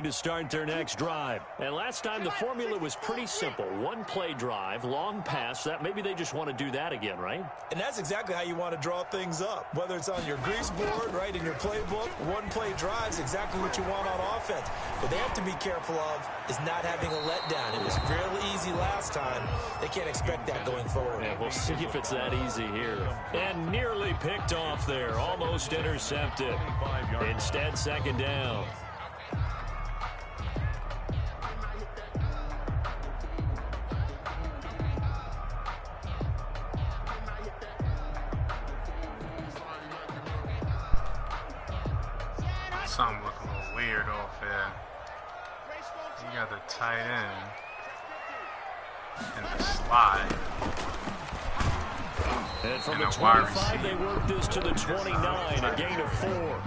to start their next drive. And last time the formula was pretty simple. One play drive, long pass. That maybe they just want to do that again, right? And that's exactly how you want to draw things up. Whether it's on your grease board, right, in your playbook, one play drive is exactly what you want on offense. What they have to be careful of is not having a letdown. It was real easy last time. They can't expect that going forward. Yeah, we'll see if it's that easy here. And nearly picked off there. Almost intercepted. Instead, second down. Something look a little weird off there. You got the tight end in the slot. And from the 25, they work this to the 29, a gain of 4.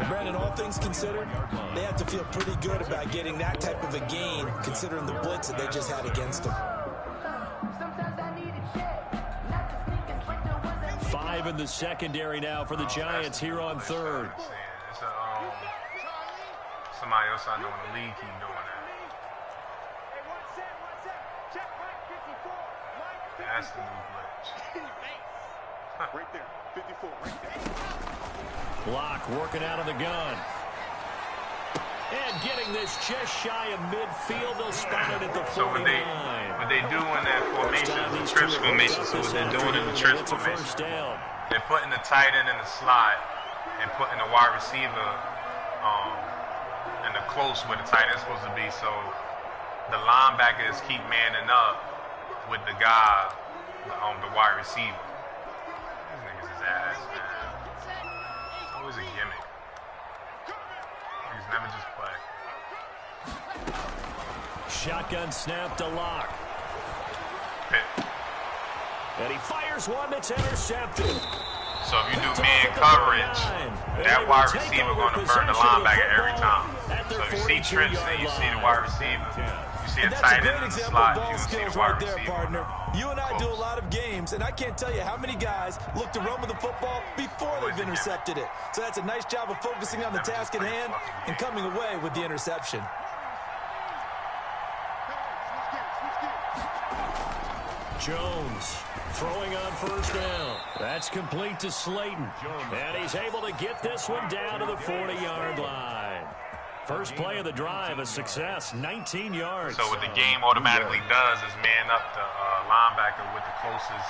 Brandon, all things considered, they have to feel pretty good about getting that type of a gain, considering the blitz that they just had against them. 5 in the secondary now for the Giants here on third. Somebody else I know in the league keep doing that. That's the new glitch. Right there, 54, right there. Block working out of the gun. And getting this just shy of midfield. They'll spot it at the 49. So what they do in that formation, the trips formation, so what they're doing in the trips formation, they're putting the tight end in the slot and putting the wide receiver in the close where the tight end's supposed to be, so the linebackers keep manning up with the guy, the wide receiver. These niggas is ass, man. It's always a gimmick. Niggas never just play. Shotgun snap to Lock. Pit. And he fires one that's intercepted. So if you do man coverage, that wide receiver going to burn the linebacker every time. So if you see trips and you see the wide receiver, you see a tight end in the slot, you see the wide receiver. Partner. You and I do a lot of games, and I can't tell you how many guys look to run with the football before they've intercepted it. So that's a nice job of focusing on the task at hand and coming away with the interception. Jones throwing on first down. That's complete to Slayton. And he's able to get this one down to the 40-yard line. First play of the drive, a success, 19 yards. So what the game automatically does is man up the linebacker with the closest,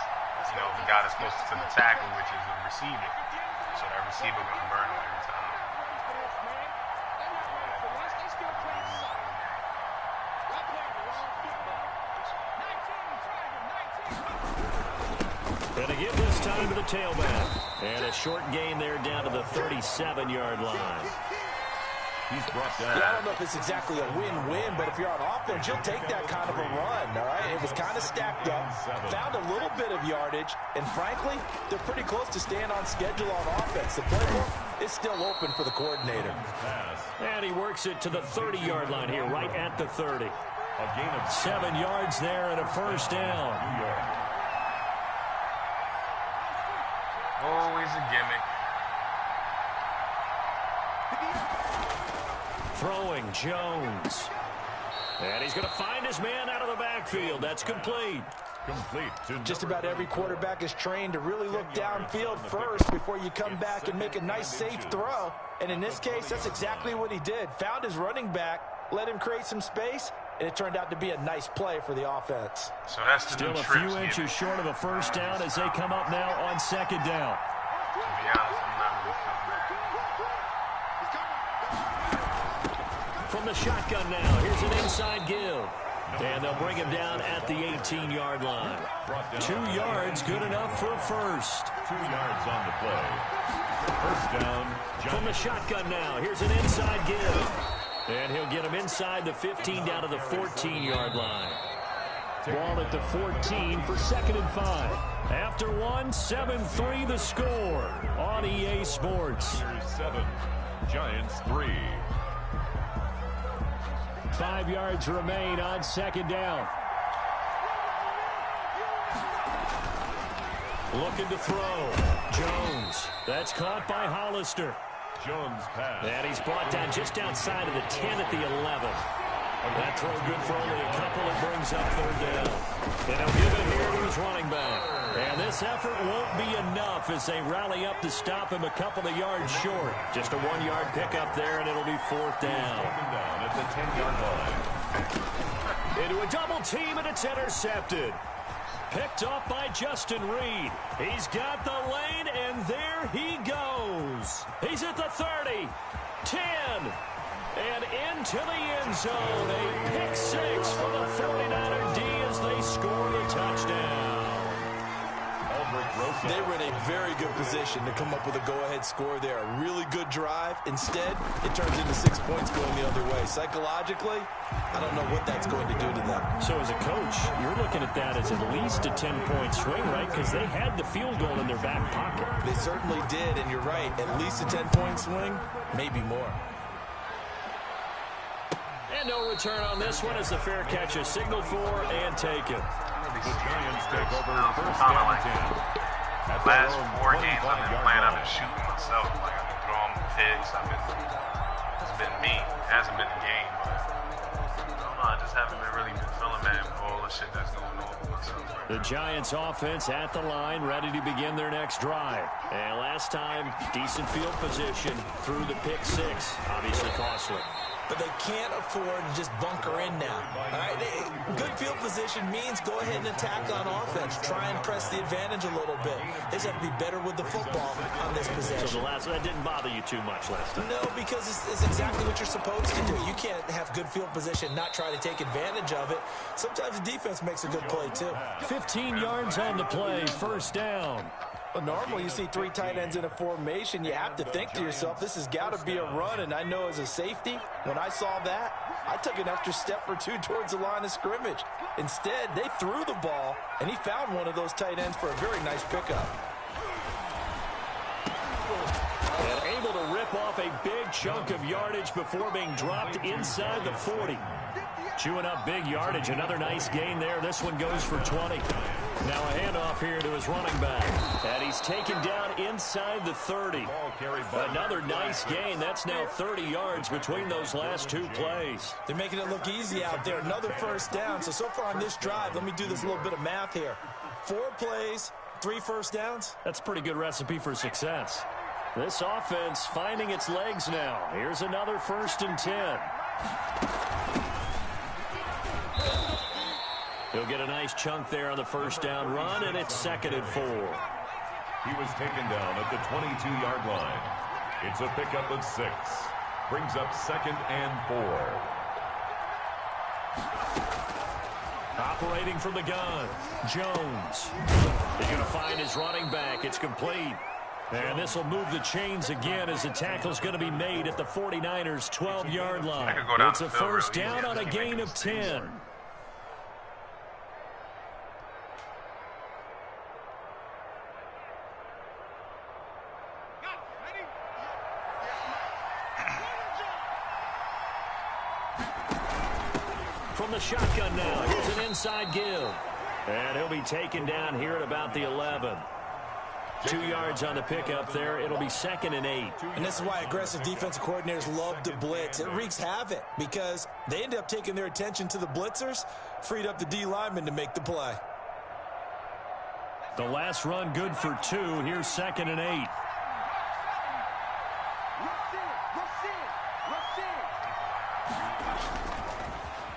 the guy that's closest to the tackle, which is the receiver. So that receiver going to burn him every time. And to give this time to the tailback. And a short gain there down to the 37-yard line. He's brought down. Yeah, I don't know if it's exactly a win-win, but if you're on offense, you'll take that kind of a run, all right? It was kind of stacked up, found a little bit of yardage, and frankly, they're pretty close to staying on schedule on offense. The playbook is still open for the coordinator. And he works it to the 30-yard line here, right at the 30. A gain of 7 yards there and a first down. Always a gimmick. Throwing Jones. And he's going to find his man out of the backfield. That's complete. Just about every quarterback is trained to really look downfield first before you come back and make a nice, safe throw. And in this case, that's exactly what he did. Found his running back, let him create some space, and it turned out to be a nice play for the offense. So that's the Still a few inches short of a first down as they come up now on second down. To be honest, I'm not really feeling that. From the shotgun now, here's an inside give. And they'll bring him down at the 18-yard line. 2 yards, good enough for a first. 2 yards on the play. First down. From the shotgun now, here's an inside give. And he'll get him inside the 15 down to the 14-yard line. Ball at the 14 for 2nd and 5. After one, 7-3 the score on EA Sports. 7, Giants 3. 5 yards remain on second down. Looking to throw. Jones. That's caught by Hollister. Jones pass. And he's brought down just outside of the 10 at the 11. That throw good for only a couple. It brings up third down. And he'll give it here to his running back. And this effort won't be enough as they rally up to stop him a couple of yards short. Just a 1-yard pickup there, and it'll be fourth down. Taken down at the 10-yard line. Into a double team, and it's intercepted. Picked off by Justin Reed. He's got the lane, and there he goes. He's at the 30, 10, and into the end zone. A pick six for the 49er D as they score the touchdown. They were in a very good position to come up with a go-ahead score there. A really good drive. Instead, it turns into 6 points going the other way. Psychologically, I don't know what that's going to do to them. So as a coach, you're looking at that as at least a 10-point swing, right? Because they had the field goal in their back pocket. They certainly did, and you're right. At least a 10-point swing, maybe more. And no return on this one as the fair catch is signaled for and taken. The Giants take over first down and 10. Last 4 games I've been playing, I've been shooting myself. Like, I've been throwing picks. It's been me. It hasn't been the game, but I don't know. I just haven't been really feeling, man, with all the shit that's going on with myself. The Giants offense at the line, ready to begin their next drive. And last time, decent field position through the pick six. Obviously costly. But they can't afford to just bunker in now. All right, good field position means go ahead and attack on offense. Try and press the advantage a little bit. They just have to be better with the football on this possession. So that didn't bother you too much last time? No, because it's exactly what you're supposed to do. You can't have good field position, not try to take advantage of it. Sometimes the defense makes a good play, too. 15 yards on the play, first down. Well, normally you see 3 tight ends in a formation. You have to think to yourself, this has got to be a run. And I know as a safety, when I saw that, I took an extra step or 2 towards the line of scrimmage. Instead, they threw the ball, and he found one of those tight ends for a very nice pickup. And able to rip off a big chunk of yardage before being dropped inside the 40. Chewing up big yardage. Another nice gain there. This one goes for 20. Now a handoff here to his running back. And he's taken down inside the 30. Another nice gain. That's now 30 yards between those last 2 plays. They're making it look easy out there. Another first down. So far on this drive, let me do this little bit of math here. 4 plays, 3 first downs. That's a pretty good recipe for success. This offense finding its legs now. Here's another 1st and 10. He'll get a nice chunk there on the first down run, and it's 2nd and 4. He was taken down at the 22-yard line. It's a pickup of 6. Brings up 2nd and 4. Operating from the gun, Jones. He's going to find his running back. It's complete. And this will move the chains again as the tackle's going to be made at the 49ers' 12-yard line. It's a first down on a gain of 10. From the shotgun now, here's an inside give. And he'll be taken down here at about the 11. 2 yards on the pickup there. It'll be 2nd and 8. And this is why aggressive defensive coordinators love to blitz. It wreaks havoc because they end up taking their attention to the blitzers, freed up the D lineman to make the play. The last run good for 2. Here's 2nd and 8.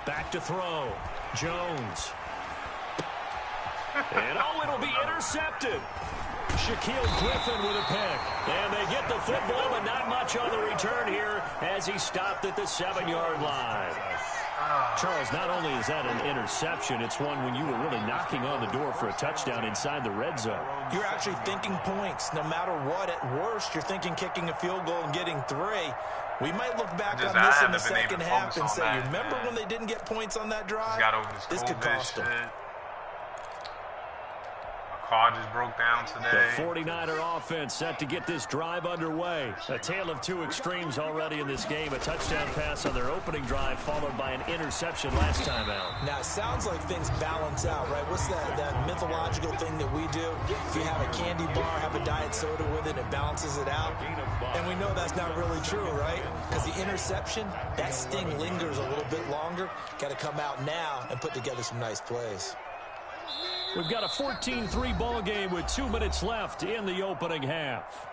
Back to throw. Jones. And it'll be intercepted. Shaquille Griffin with a pick. And they get the football, but not much on the return here as he stopped at the 7-yard line. Charles, not only is that an interception, it's one when you were really knocking on the door for a touchdown inside the red zone. You're actually thinking points. No matter what, at worst, you're thinking kicking a field goal and getting 3. We might look back on this in the second half and say, you remember when they didn't get points on that drive? This could cost them. car just broke down today. The 49er offense set to get this drive underway. A tale of two extremes already in this game. A touchdown pass on their opening drive followed by an interception last time out. Now, it sounds like things balance out, right? What's that mythological thing that we do? If you have a candy bar, have a diet soda with it, it balances it out. And we know that's not really true, right? Because the interception, that sting lingers a little bit longer. Got to come out now and put together some nice plays. We've got a 14-3 ball game with 2 minutes left in the opening half.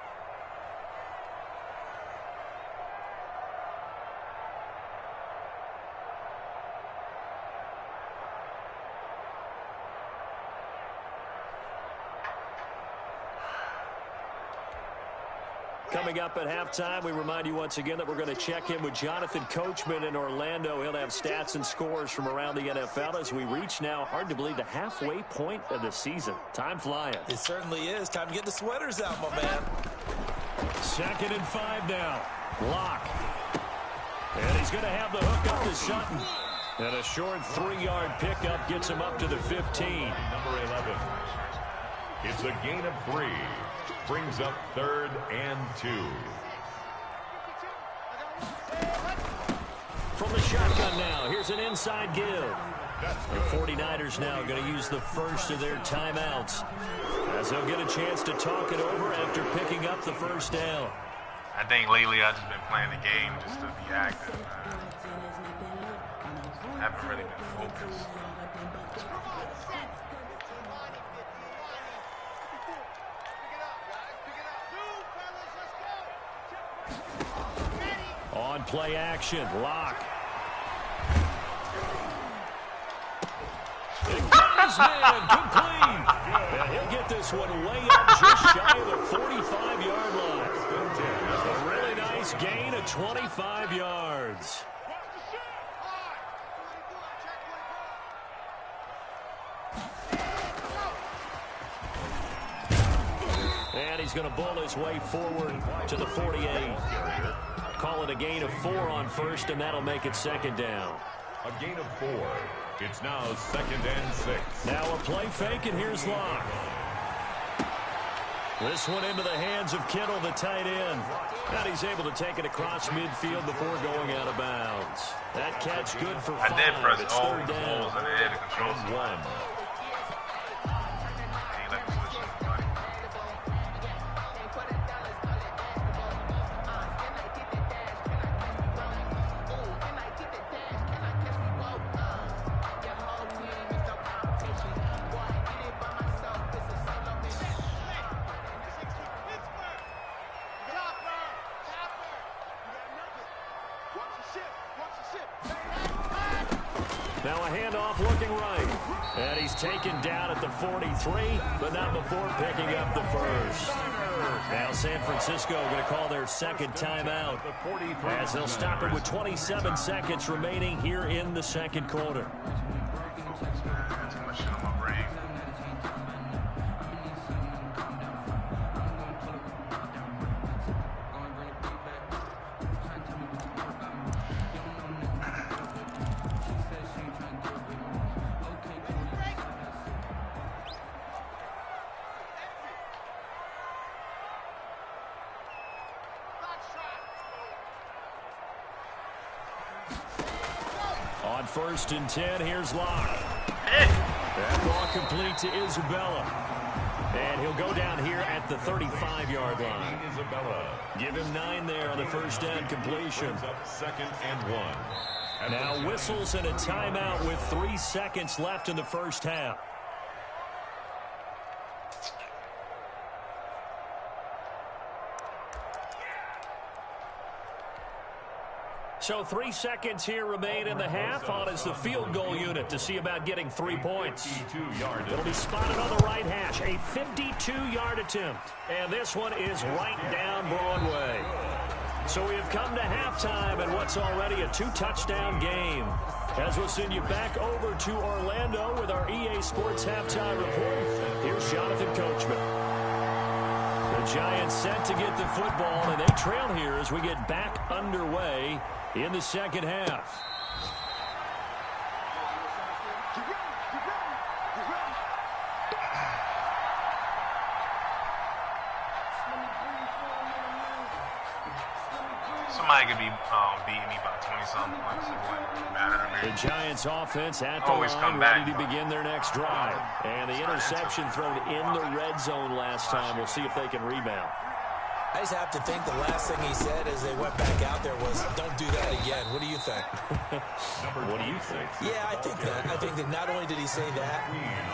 Coming up at halftime, we remind you once again that we're going to check in with Jonathan Coachman in Orlando. He'll have stats and scores from around the NFL as we reach now, hard to believe, the halfway point of the season. Time flying. It certainly is. Time to get the sweaters out, my man. 2nd and 5 now. Lock. And he's going to have the hook up to Sutton. And a short 3-yard pickup gets him up to the 15. Number 11. It's a gain of 3. Brings up 3rd and 2. From the shotgun now, here's an inside give. The 49ers now going to use the first of their timeouts as they'll get a chance to talk it over after picking up the first down. I think lately I've just been playing the game just to be active. I haven't really been focused. On play action, Lock. And got his man complete. And he'll get this one way up just shy of the 45-yard line. A really nice gain of 25 yards. And he's going to bull his way forward to the 48. Call it a gain of 4 on first, and that'll make it 2nd down. A gain of 4. It's now 2nd and 6. Now a play fake, and here's Locke. This one into the hands of Kittle, the tight end. And he's able to take it across midfield before going out of bounds. That catch good for 5. I did press it's all 3rd the down. holes in the head to control And 1. Now a handoff looking right. And he's taken down at the 43, but not before picking up the first. Now San Francisco going to call their 2nd timeout as they'll stop it with 27 seconds remaining here in the 2nd quarter. On 1st and 10, here's Locke. That ball complete to Isabella. And he'll go down here at the 35-yard line. Isabella. Give him 9 there on the first down completion. Up 2nd and 1. Now whistles and a timeout with 3 seconds left in the first half. So 3 seconds here remain in the half. On is the field goal unit to see about getting 3 points. It'll be spotted on the right hash. A 52-yard attempt. And this one is right down Broadway. So we have come to halftime in what's already a 2-touchdown game. As we'll send you back over to Orlando with our EA Sports Halftime Report. Here's Jonathan Coachman. The Giants set to get the football, and they trail here as we get back underway in the second half. Somebody could be beating me by 20-something points. It wouldn't matter to me. The Giants offense at the Always line, come back. ready to begin their next drive. And the interception thrown in the red zone last time. We'll see if they can rebound. I just have to think the last thing he said as they went back out there was, don't do that again. What do you think? What do you think? Yeah, I think that. I think that not only did he say that,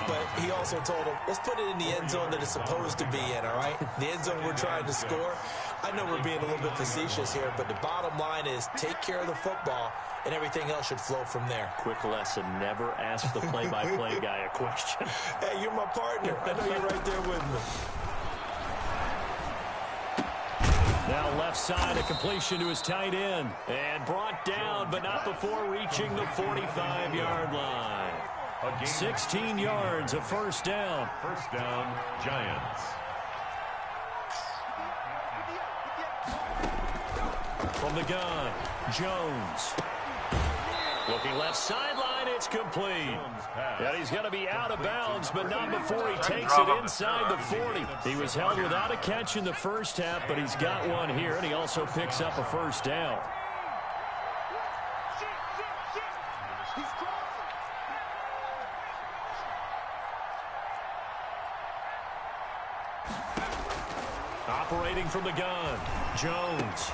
but he also told him, let's put it in the end zone that it's supposed to be in, all right? The end zone we're trying to score. I know we're being a little bit facetious here, but the bottom line is take care of the football, and everything else should flow from there. Quick lesson, never ask the play-by-play guy a question. Hey, you're my partner. I know you're right there with me. Now left side, a completion to his tight end. And brought down, but not before reaching the 45-yard line. 16 yards, a first down. First down, Giants. From the gun, Jones. Looking left sideline, it's complete. And he's going to be out of bounds, but not before he takes it inside the 40. He was held without a catch in the first half, but he's got one here, and he also picks up a first down. Operating from the gun, Jones.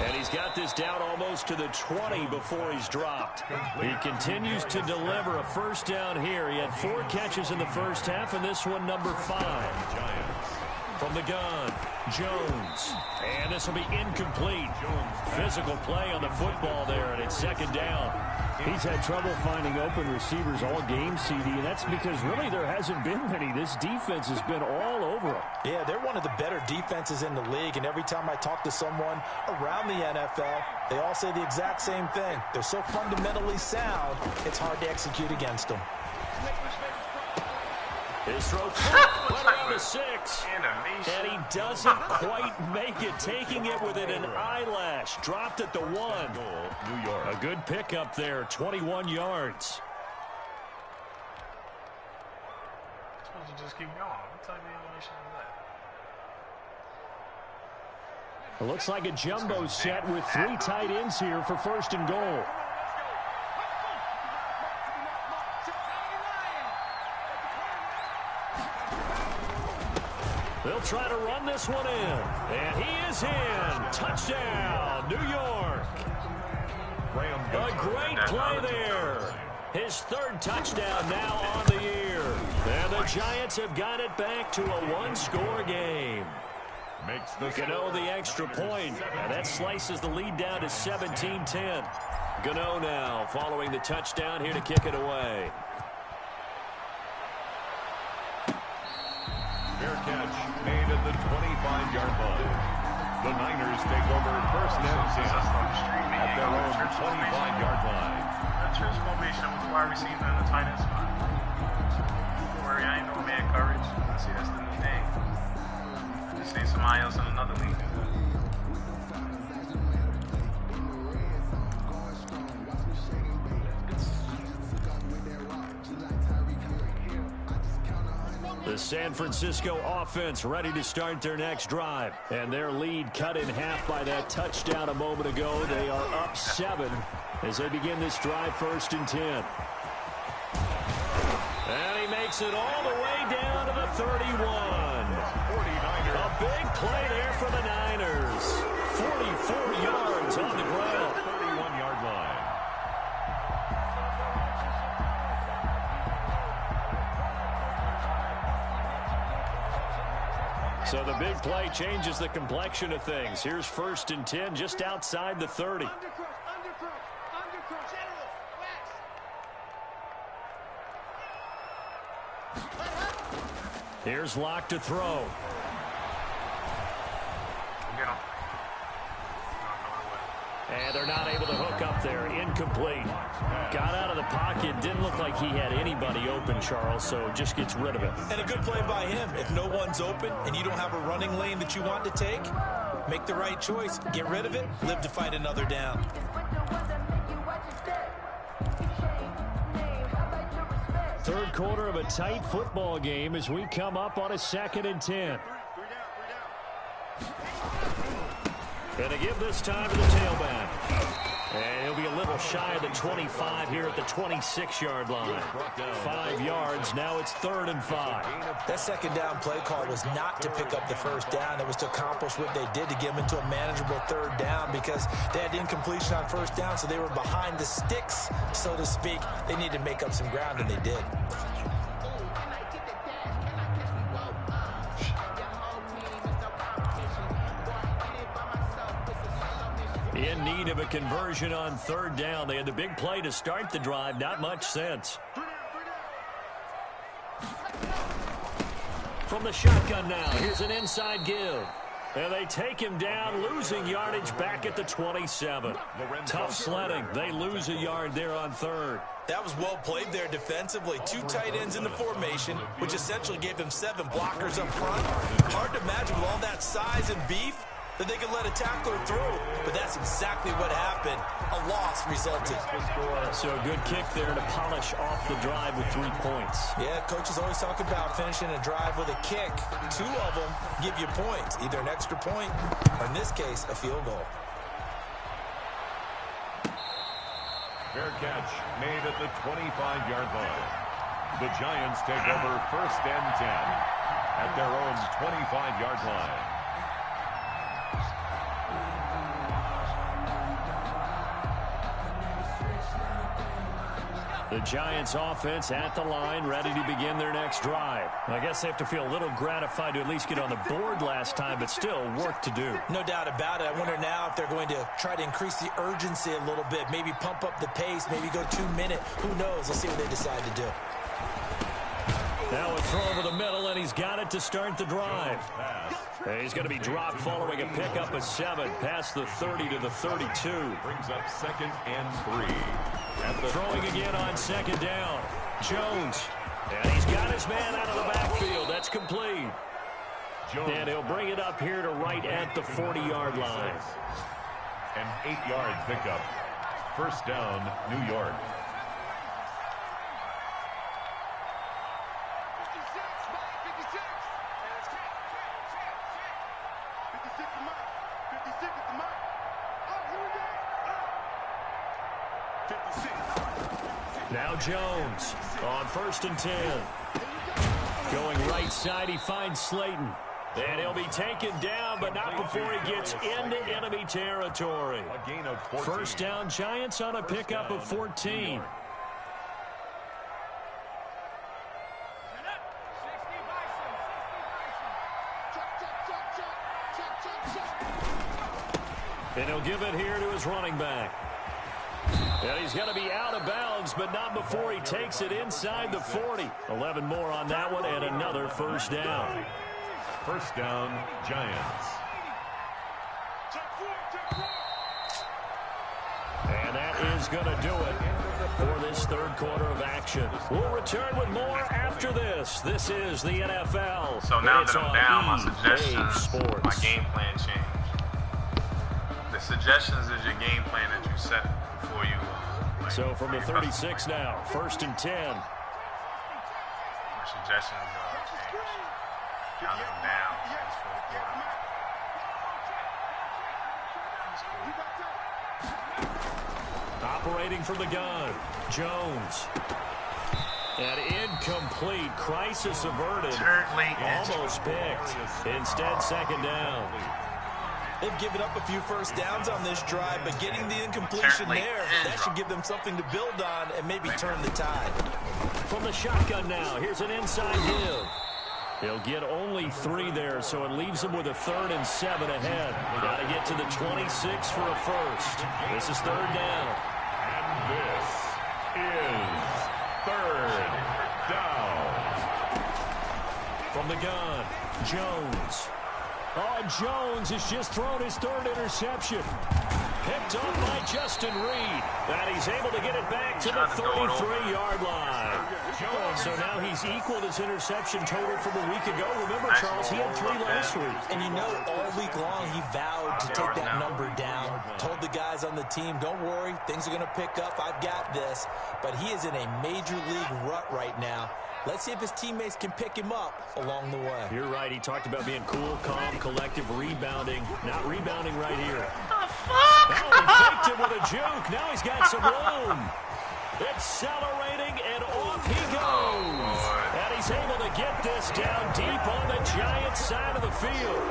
And he's got this down almost to the 20 before he's dropped. He continues to deliver a first down here. He had 4 catches in the first half, and this one number 5. From the gun, Jones. And this will be incomplete. Physical play on the football there, and it's second down. He's had trouble finding open receivers all game, CD, and that's because really there hasn't been many. This defense has been all over him. Yeah, they're one of the better defenses in the league, and every time I talk to someone around the NFL, they all say the exact same thing. They're so fundamentally sound, it's hard to execute against them. His throw went around the 6. And he doesn't quite make it, taking it within an eyelash. Dropped at the 1. New York. A good pickup there, 21 yards. Supposed to just keep going. What type of animation is that? It looks like a jumbo set with 3 tight ends here for first and goal. They'll try to run this one in. And he is in. Touchdown, New York. A great play there. His 3rd touchdown now on the year. And the Giants have got it back to a 1-score game. Gano the extra point. And that slices the lead down to 17-10. Gano now following the touchdown here to kick it away. Fair catch made at the 25-yard line. The Niners take over first and 10 at their own 25-yard line. That's your formation with the wide receiver and the tight end spot. Don't worry, I ain't no man coverage. See, that's the new thing. Just need somebody else in another league. The San Francisco offense ready to start their next drive. And their lead cut in half by that touchdown a moment ago. They are up 7 as they begin this drive, first and 10. And he makes it all the way down to the 31. A big play there for the Niners. 44 yards on the ground. 31-yard line. So the big play changes the complexion of things. Here's first and 10 just outside the 30. Here's Locke to throw. And they're not able to hook up there. Incomplete. Got out of the pocket. Didn't look like he had anybody open, Charles, so just gets rid of it. And a good play by him. If no one's open and you don't have a running lane that you want to take, make the right choice. Get rid of it. Live to fight another down. Third quarter of a tight football game as we come up on a 2nd and 10. And to give this time to the tailback. And he'll be a little shy of the 25 here at the 26-yard line. 5 yards. Now it's 3rd and 5. That second down play call was not to pick up the first down. It was to accomplish what they did to get them into a manageable 3rd down because they had incompletion on first down, so they were behind the sticks, so to speak. They needed to make up some ground, and they did. In need of a conversion on 3rd down. They had the big play to start the drive. Not much sense. From the shotgun now, here's an inside give. And they take him down, losing yardage back at the 27. Tough sledding. They lose a yard there on 3rd. That was well played there defensively. 2 tight ends in the formation, which essentially gave them 7 blockers up front. Hard to imagine with all that size and beef that they could let a tackler through, but that's exactly what happened. A loss resulted. So a good kick there to polish off the drive with 3 points. Yeah, coaches always talk about finishing a drive with a kick. 2 of them give you points, either an extra point or, in this case, a field goal. Fair catch made at the 25-yard line. The Giants take over 1st and 10 at their own 25-yard line. The Giants offense at the line, ready to begin their next drive. I guess they have to feel a little gratified to at least get on the board last time, but still work to do. No doubt about it. I wonder now if they're going to try to increase the urgency a little bit, maybe pump up the pace, maybe go 2-minute. Who knows? Let's see what they decide to do. Now a throw over the middle, and he's got it to start the drive. And he's going to be dropped following a pickup of 7 past the 30 to the 32. Brings up 2nd and 3. Throwing again on 2nd down. Jones. And he's got his man out of the backfield. That's complete. And he'll bring it up here to right at the 40-yard line. An 8-yard pickup. 1st down, New York. Now Jones on 1st and 10. Going right side, he finds Slayton. And he'll be taken down, but not before he gets into enemy territory. A gain of 14. 1st down, Giants on a pickup of 14. And he'll give it here to his running back. And he's going to be out of bounds, but not before he takes it inside the 40. 11 more on that one, and another 1st down. 1st down, Giants. And that is going to do it for this 3rd quarter of action. We'll return with more after this. This is the NFL. So now that I'm down, my suggestions, my game plan changed. The suggestions is your game plan that you set before you. So from the 36 now, 1st and 10. My suggestions changed. Now that I'm down, this 4th quarter. Operating from the gun, Jones. And incomplete. Crisis averted. Almost picked. Instead, 2nd down. They've given up a few 1st downs on this drive, but getting the incompletion there, that should give them something to build on and maybe turn the tide. From the shotgun now, here's an inside give. He'll get only 3 there, so it leaves him with a 3rd and 7 ahead. Got to get to the 26 for a 1st. This is 3rd down. And this is 3rd down. From the gun, Jones. Oh, Jones has just thrown his 3rd interception. Picked up by Justin Reed. And he's able to get it back to the 33-yard line. So now he's equaled his interception total from a week ago. Remember, Charles, he had 3 last week. And you know, all week long, he vowed to take that number down. Told the guys on the team, don't worry, things are going to pick up. I've got this. But he is in a major league rut right now. Let's see if his teammates can pick him up along the way. You're right. He talked about being cool, calm, collective, rebounding. Not rebounding right here. Oh, he faked it with a juke. Now he's got some room. Accelerating, and off he goes. And he's able to get this down deep on the Giants side of the field.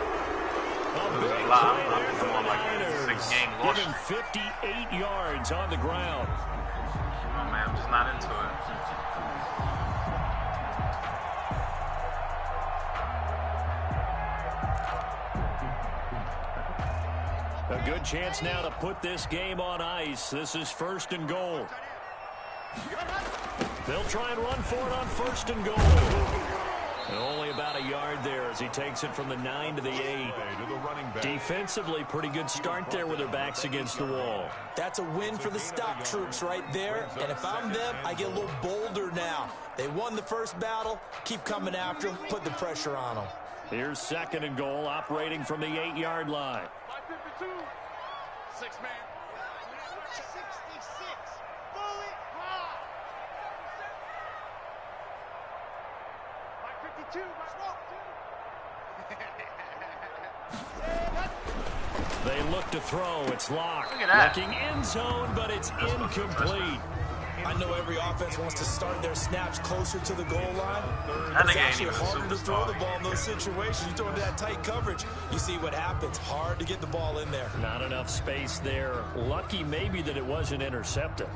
A big play there for the Niners. Give him 58 yards on the ground. Oh, man, I'm just not into it. A good chance now to put this game on ice. This is 1st and goal. They'll try and run for it on 1st and goal. And only about a yard there as he takes it from the 9 to the 8. Defensively, pretty good start there with their backs against the wall. That's a win for the stock troops right there. And if I'm them, I get a little bolder now. They won the first battle. Keep coming after them. Put the pressure on them. Here's 2nd and goal, operating from the 8-yard line. 6 man. 66. Fully high. 552. They look to throw. It's locked. Look at that. Looking end zone, but it's incomplete. I know every offense wants to start their snaps closer to the goal line. That It's nigga ain't actually even a harder to throw the superstar. ball in those situations. You throw into that tight coverage, you see what happens. Hard to get the ball in there. Not enough space there. Lucky maybe that it wasn't intercepted.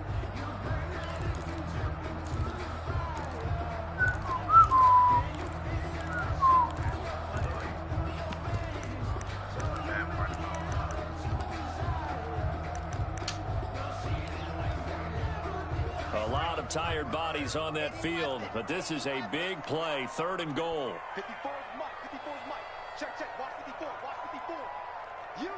A lot of tired bodies on that field, but this is a big play. 3rd and goal. 54 is Mike. 54 is Mike. Check. Watch 54. Watch 54. You.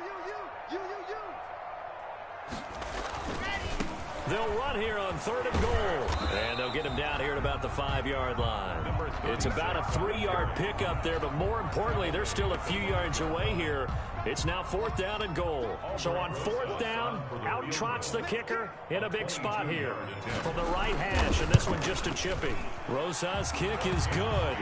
They'll run here on 3rd and goal. And they'll get him down here at about the 5-yard line. It's about a 3-yard pickup there, but more importantly, they're still a few yards away here. It's now 4th down and goal. So on 4th down, out trots the kicker in a big spot here from the right hash, and this one just a chippy. Rosa's kick is good,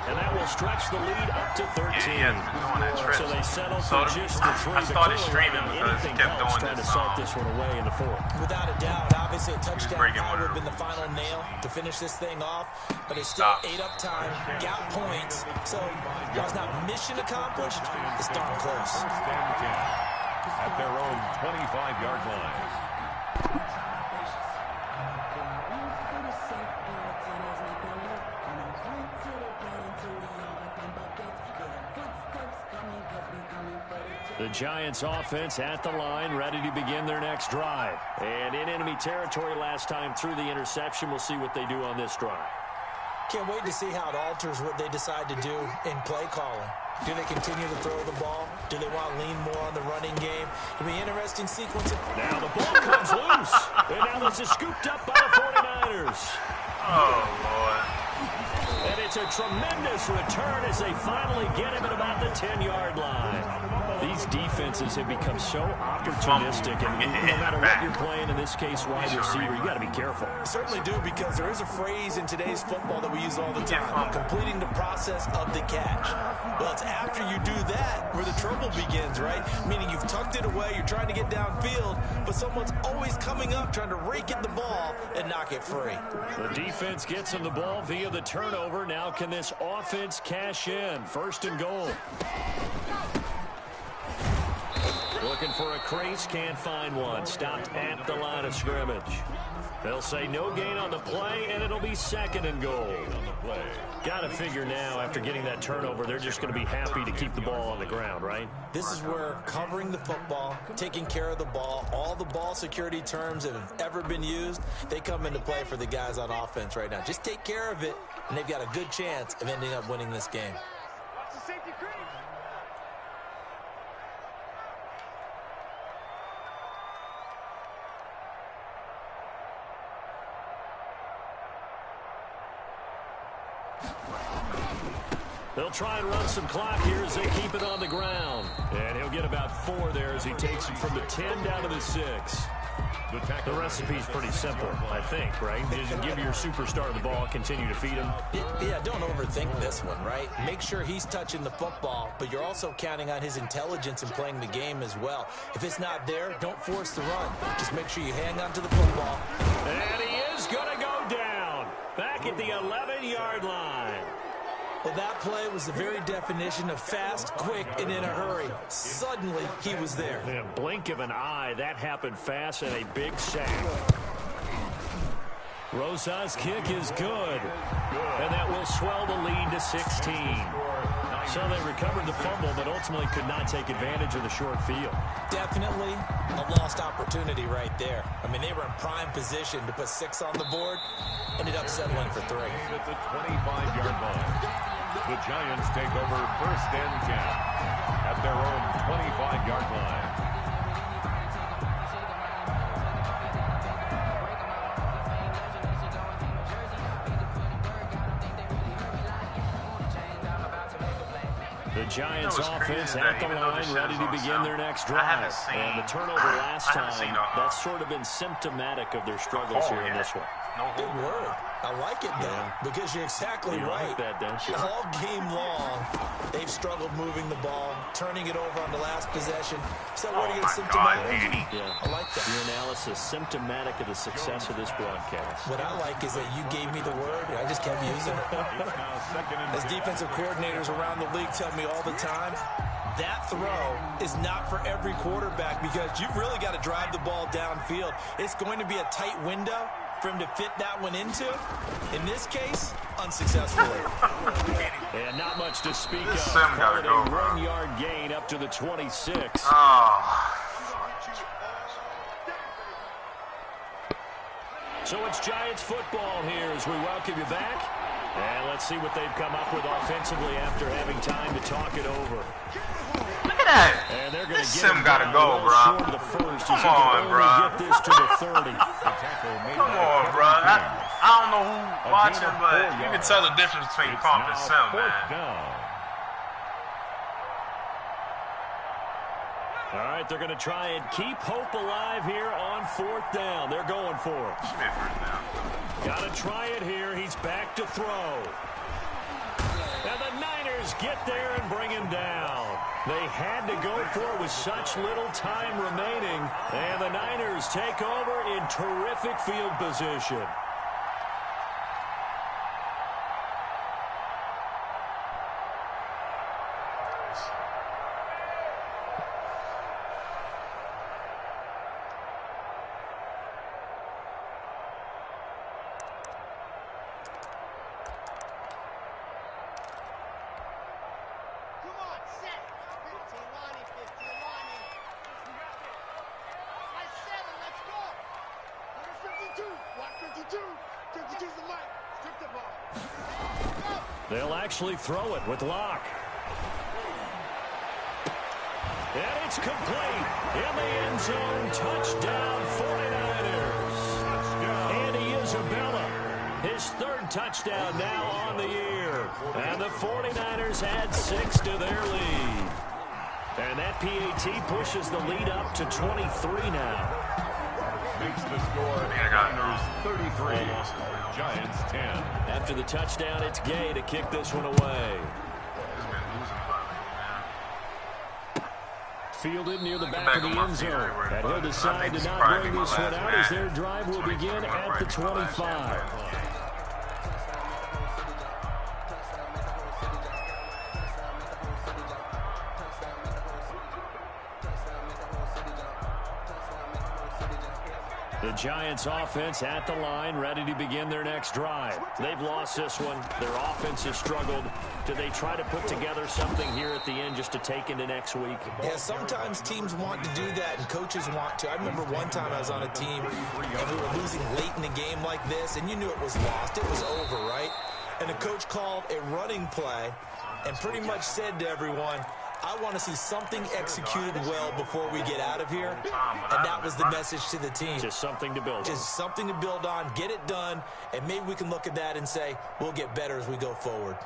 and that will stretch the lead up to 13. Yeah, doing that trick. So they settle for just the 3. I started streaming because he kept doing trying this. to salt this one away in the 4th. Without a doubt, obviously a touchdown would have been the final nail to finish this thing off, but it's still ate up time, got points, so while it's not mission accomplished, it's darn close. At their own 25-yard line. The Giants offense at the line, ready to begin their next drive. And in enemy territory last time through the interception. We'll see what they do on this drive. Can't wait to see how it alters what they decide to do in play calling. Do they continue to throw the ball? Do they want to lean more on the running game? It'll be an interesting sequence. Now the ball comes loose. And now this is scooped up by the 49ers. Oh, Lord. And it's a tremendous return as they finally get him at about the 10-yard line. These defenses have become so opportunistic, and no matter what you're playing, in this case, wide receiver, you got to be careful. Certainly do, because there is a phrase in today's football that we use all the time, completing the process of the catch. Well, it's after you do that where the trouble begins, right? Meaning you've tucked it away, you're trying to get downfield, but someone's always coming up trying to rake at the ball and knock it free. The defense gets him the ball via the turnover. Now can this offense cash in? 1st and goal. Looking for a crease, can't find one. Stopped at the line of scrimmage. They'll say no gain on the play, and it'll be 2nd and goal. Got to figure now, after getting that turnover, they're just going to be happy to keep the ball on the ground, right? This is where covering the football, taking care of the ball, all the ball security terms that have ever been used, they come into play for the guys on offense right now. Just take care of it, and they've got a good chance of ending up winning this game. Watch the safety crease. They'll try and run some clock here as they keep it on the ground. And he'll get about 4 there as he takes it from the 10 down to the 6. The The recipe's pretty simple, I think, right? Just give your superstar the ball, continue to feed him. Yeah, don't overthink this one, right? Make sure he's touching the football, but you're also counting on his intelligence in playing the game as well. If it's not there, don't force the run. Just make sure you hang on to the football. And he is going to go down. Back at the 11-yard line. Well, that play was the very definition of fast, quick, and in a hurry. Suddenly, he was there. In a blink of an eye, that happened fast and a big sack. Rosa's kick is good. And that will swell the lead to 16. So they recovered the fumble, but ultimately could not take advantage of the short field. Definitely a lost opportunity right there. I mean, they were in prime position to put 6 on the board. Ended up settling for 3. At the 25-yard line. The Giants take over 1st and 10 at their own 25-yard line. The Giants offense at the line, ready to begin their next drive. And the turnover last time, that's sort of been symptomatic of their struggles here in this one. Good word. I like it, though, because you're exactly right. Like that, don't you? All game long, they've struggled moving the ball, turning it over on the last possession. So what do you get symptomatic? Yeah. I like that. Your analysis symptomatic of the success of this broadcast. What I like is that you gave me the word, and I just kept using it. As defensive coordinators around the league tell me all the time, that throw is not for every quarterback because you've really got to drive the ball downfield. It's going to be a tight window for him to fit that one into. In this case, unsuccessfully. And not much to speak of. Sim gotta go, a bro. 1-yard gain up to the 26. So it's Giants football here as we welcome you back. And let's see what they've come up with offensively after having time to talk it over. Look at that. And they're going to This get Sim him gotta down go, well bro. short of the first. Come He can on, only bro. get this to the 30. Come on, bro. I don't know who watching, but you can tell the difference between Pump and Sim, man. All right, they're going to try and keep hope alive here on 4th down. They're going for it. Got to try it here. He's back to throw. And the Niners get there and bring him down. They had to go for it with such little time remaining. And the Niners take over in terrific field position. They'll actually throw it with Locke. And it's complete. In the end zone, touchdown 49ers. Andy Isabella, his 3rd touchdown now on the year. And the 49ers add 6 to their lead. And that PAT pushes the lead up to 23 now. Makes the score Niners 33, Giants 10. After the touchdown, it's Gay to kick this one away. Fielded near the back of the end zone. And he'll decide to not bring this one out as their drive will begin at the 25. The Giants offense at the line, ready to begin their next drive. They've lost this one. Their offense has struggled. Do they try to put together something here at the end just to take into next week? Yeah, sometimes teams want to do that and coaches want to. I remember one time I was on a team and we were losing late in the game like this, and you knew it was lost. It was over, right? And the coach called a running play and pretty much said to everyone, I want to see something executed well before we get out of here. And that was the message to the team. Just something to build on. Just something to build on, get it done, and maybe we can look at that and say, we'll get better as we go forward.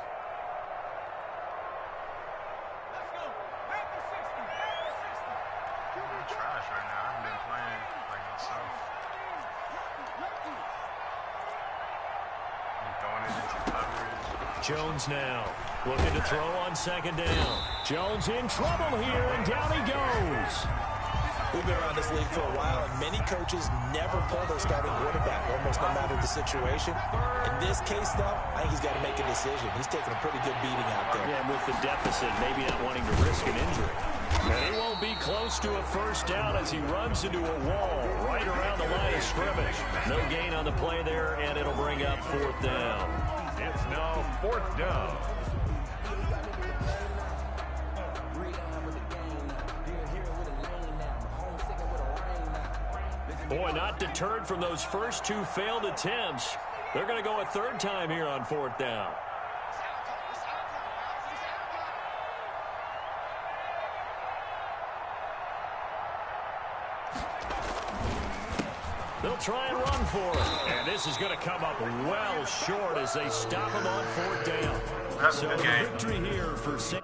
Trash right now. I haven't been playing like myself. Jones now. Looking to throw on second down. Jones in trouble here, and down he goes. We've been around this league for a while, and many coaches never pull their starting quarterback, almost no matter the situation. In this case, though, I think he's got to make a decision. He's taking a pretty good beating out there. Yeah, with the deficit, maybe not wanting to risk an injury. And he won't be close to a first down as he runs into a wall right around the line of scrimmage. No gain on the play there, and it'll bring up fourth down. It's now fourth down. Boy, not deterred from those first two failed attempts. They're going to go a third time here on fourth down. They'll try and run for it. And this is going to come up well short as they stop him on fourth down. That's so a good game. Victory here for St.